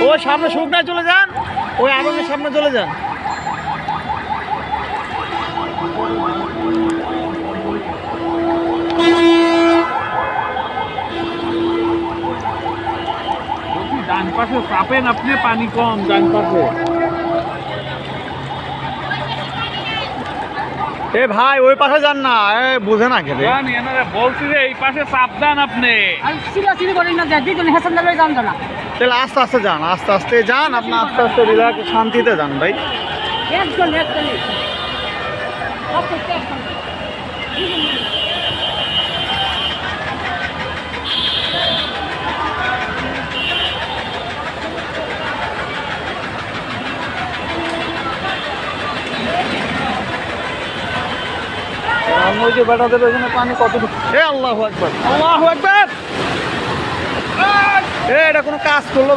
ওই সামনে শুকনায় চলে যান, ওই আগুনের সামনে চলে যান। ডান পাশে চাপেন আপনি, পানি কম ডান পাশে। এ ভাই ওই পাশে যান না, বুঝে না খেলে বলছি যে এই পাশে চাপ দেন আপনি। তাহলে আস্তে আস্তে যান, আস্তে আস্তে যান, আপনি আস্তে আস্তে রিল্যাক্স শান্তিতে যান ভাই। ওই যে বেটাদের ওইখানে পানি কতটুকু, আল্লাহু আকবার, আল্লাহু আকবার। এটা কোনো কাজ করলো?